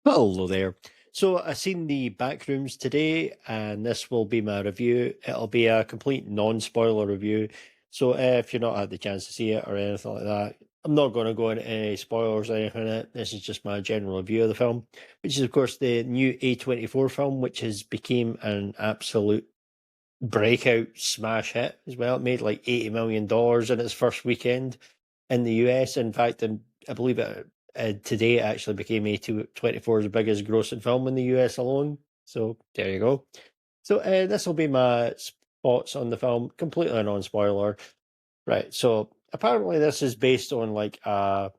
Hello there. So I seen the Backrooms today, and this will be my review. It'll be a complete non-spoiler review. So if you're not had the chance to see it or anything like that, I'm not going to go into any spoilers or anything in it. This is just my general review of the film, which is of course the new A24 film, which has became an absolute breakout smash hit as well. It made like $80 million in its first weekend in the US. In fact, I believe today it actually became A24's biggest grossing film in the US alone. So there you go. So this will be my thoughts on the film, completely non spoiler. Right. So apparently this is based on like a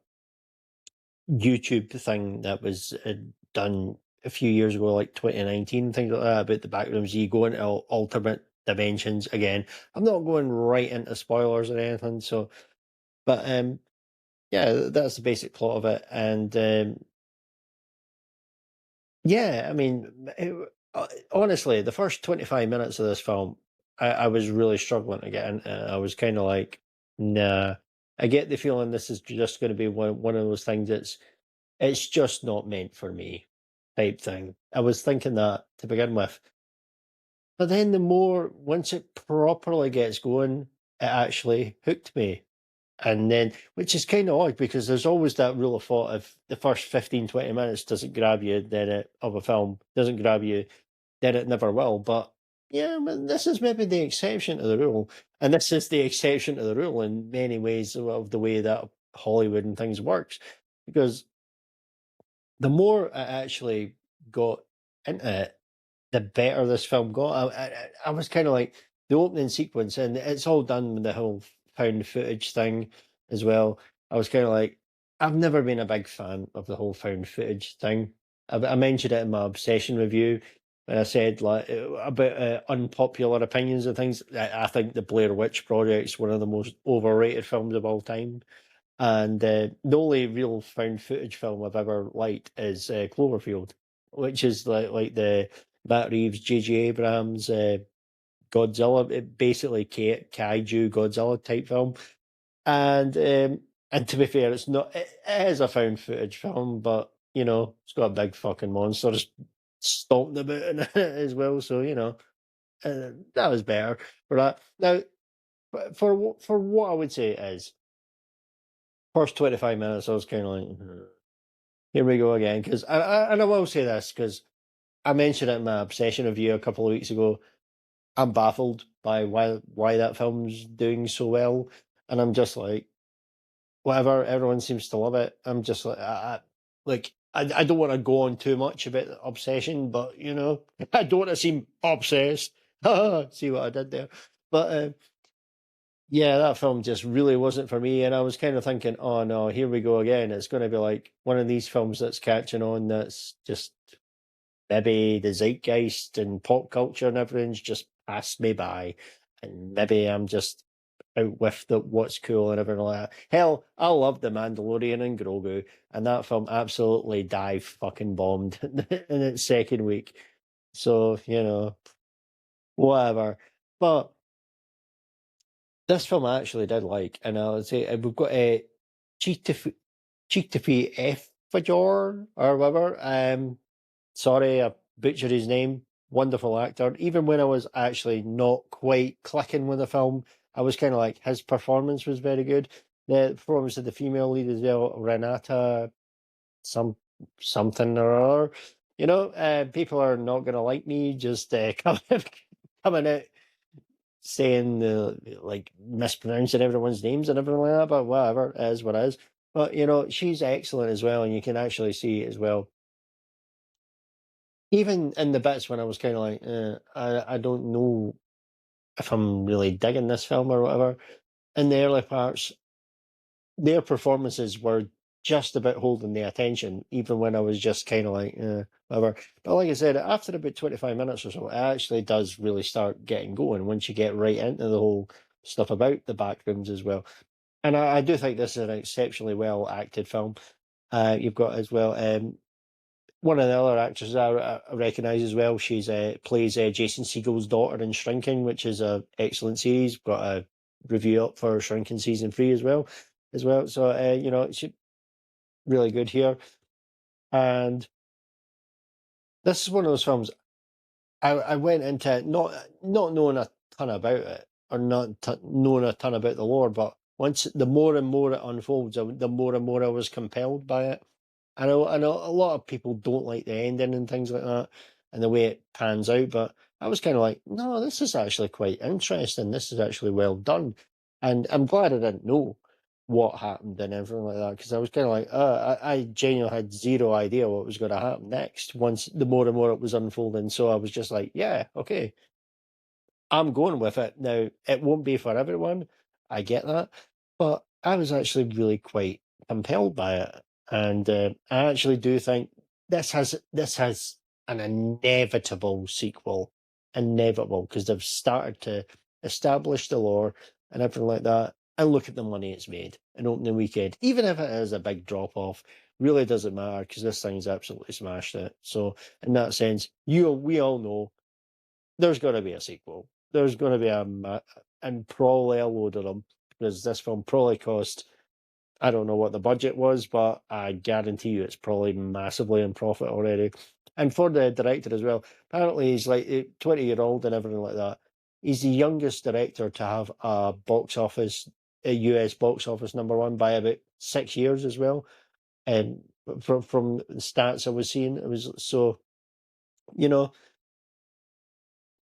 YouTube thing that was done a few years ago, like 2019, things like that, about the Backrooms. You go into alternate dimensions again. I'm not going right into spoilers or anything, so but yeah, that's the basic plot of it, and yeah, I mean, honestly, the first 25 minutes of this film, I was really struggling to get into it. I was kind of like, nah. I get the feeling this is just going to be one of those things that's it's just not meant for me type thing. I was thinking that to begin with. But then once it properly gets going, it actually hooked me. And then, which is kind of odd because there's always that rule of thought if the first 15, 20 minutes doesn't grab you, of a film doesn't grab you, then it never will. But yeah, this is maybe the exception to the rule. And this is the exception to the rule in many ways of the way that Hollywood and things works. Because the more I actually got into it, the better this film got. I was kind of like the opening sequence, and it's all done with the whole found footage thing as well. I was kind of like, I've never been a big fan of the whole found footage thing. I mentioned it in my obsession review when I said like about unpopular opinions and things. I think the Blair Witch Project is one of the most overrated films of all time. And the only real found footage film I've ever liked is Cloverfield, which is like the Matt Reeves, J.J. Abrams, Godzilla, basically kaiju Godzilla type film. And to be fair, it's not. It is a found footage film, but it's got a big fucking monster just stomping about in it as well. So that was better for that. Now, for what I would say is first 25 minutes, I was kind of like, here we go again. Because and I will say this because I mentioned it in my obsession review a couple of weeks ago. I'm baffled by why that film's doing so well, and I'm just like, whatever. Everyone seems to love it. I'm just like, I don't want to go on too much about the obsession, but I don't want to seem obsessed. See what I did there? But yeah, that film just really wasn't for me, and I was kind of thinking, oh no, here we go again. It's going to be like one of these films that's catching on. That's just maybe the zeitgeist and pop culture and everything's just passed me by, and maybe I'm just out with the what's cool and everything like that. Hell, I love The Mandalorian and Grogu, and that film absolutely dive fucking bombed in its second week. So whatever. But this film I actually did like, and I would say we've got a Chicktafi F Fajor or whatever. Sorry, I butchered his name. Wonderful actor. Even when I was actually not quite clicking with the film, I was kind of like his performance was very good. The performance of the female lead as well, Renata, some something or other. People are not going to like me just coming out saying like mispronouncing everyone's names and everything like that. But whatever, it is what it is. But she's excellent as well, and you can actually see it as well even in the bits when I was kind of like, I don't know if I'm really digging this film or whatever. In the early parts, their performances were just about holding the attention, even when I was just kind of like, whatever. But like I said, after about 25 minutes or so, it actually does really start getting going once you get right into the whole stuff about the backrooms as well. And I do think this is an exceptionally well acted film. You've got as well. One of the other actresses I recognise as well. She's plays Jason Segel's daughter in Shrinking, which is a excellent series. Got a review up for Shrinking season 3 as well. So she's really good here. And this is one of those films I went into it not knowing a ton about it or not knowing a ton about the lore, but once the more and more it unfolds, the more and more I was compelled by it. I know a lot of people don't like the ending and things like that and the way it pans out, but I was kind of like, no, this is actually quite interesting. This is actually well done. And I'm glad I didn't know what happened and everything like that because I was kind of like, I genuinely had zero idea what was going to happen next once the more and more it was unfolding. So I was just like, yeah, okay, I'm going with it. Now, it won't be for everyone. I get that. But I was actually really quite compelled by it. And I actually do think this has an inevitable sequel. Inevitable, because they've started to establish the lore and everything like that. And look at the money it's made in opening weekend. Even if it is a big drop off, really doesn't matter because this thing's absolutely smashed it. So in that sense, we all know there's going to be a sequel. There's going to be and probably a load of them because this film probably cost. I don't know what the budget was, but I guarantee you it's probably massively in profit already. And for the director as well, apparently he's like 20-year-old and everything like that. He's the youngest director to have a US box office #1 by about 6 years as well. And from the stats I was seeing, it was so, you know,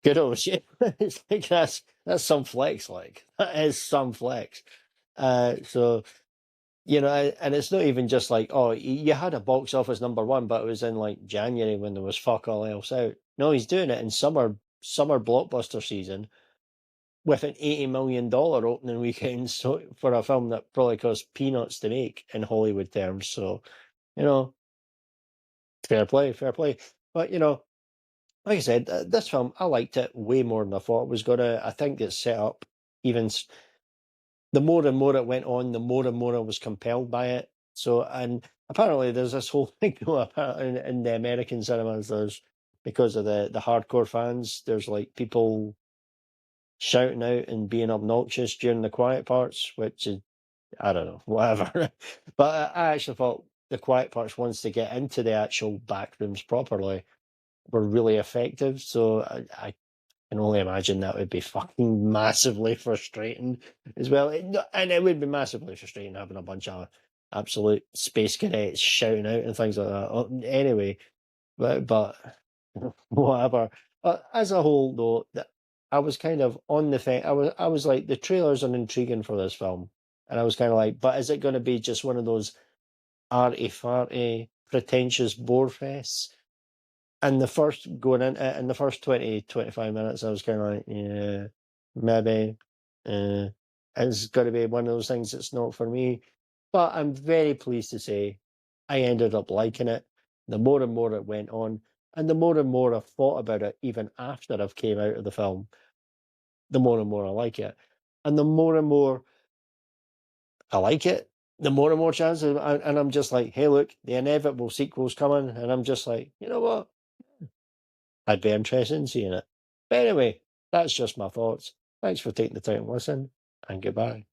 good old shit. It's like that's some flex, like that is some flex. So and it's not even just like, oh, you had a box office #1, but it was in like January when there was fuck all else out. No, he's doing it in summer blockbuster season with an $80 million opening weekend, so for a film that probably cost peanuts to make in Hollywood terms. So you know, fair play, fair play. But like I said, this film, I liked it way more than I thought it was gonna. I think it's set up even the more and more it went on, the more and more I was compelled by it. So, and apparently there's this whole thing in the American cinemas. There's because of the hardcore fans. There's like people shouting out and being obnoxious during the quiet parts, which is I don't know, whatever. But I actually thought the quiet parts, once they get into the actual back rooms properly, were really effective. So I can only imagine that would be fucking massively frustrating as well. And it would be massively frustrating having a bunch of absolute space cadets shouting out and things like that. Anyway, but whatever. As a whole, though, I was kind of on the fence. I was like, the trailers are intriguing for this film, and I was kind of like, but is it going to be just one of those arty farty pretentious bore fests? And the first going in the first 20-25 minutes, I was kind of like, yeah, maybe. It's got to be one of those things that's not for me. But I'm very pleased to say I ended up liking it. The more and more it went on, and the more and more I thought about it, even after I've came out of the film, the more and more I like it. And the more and more I like it, the more and more chances, and I'm just like, hey, look, the inevitable sequel's coming, and I'm just like, you know what? I'd be interested in seeing it. But anyway, that's just my thoughts. Thanks for taking the time to listen, and goodbye.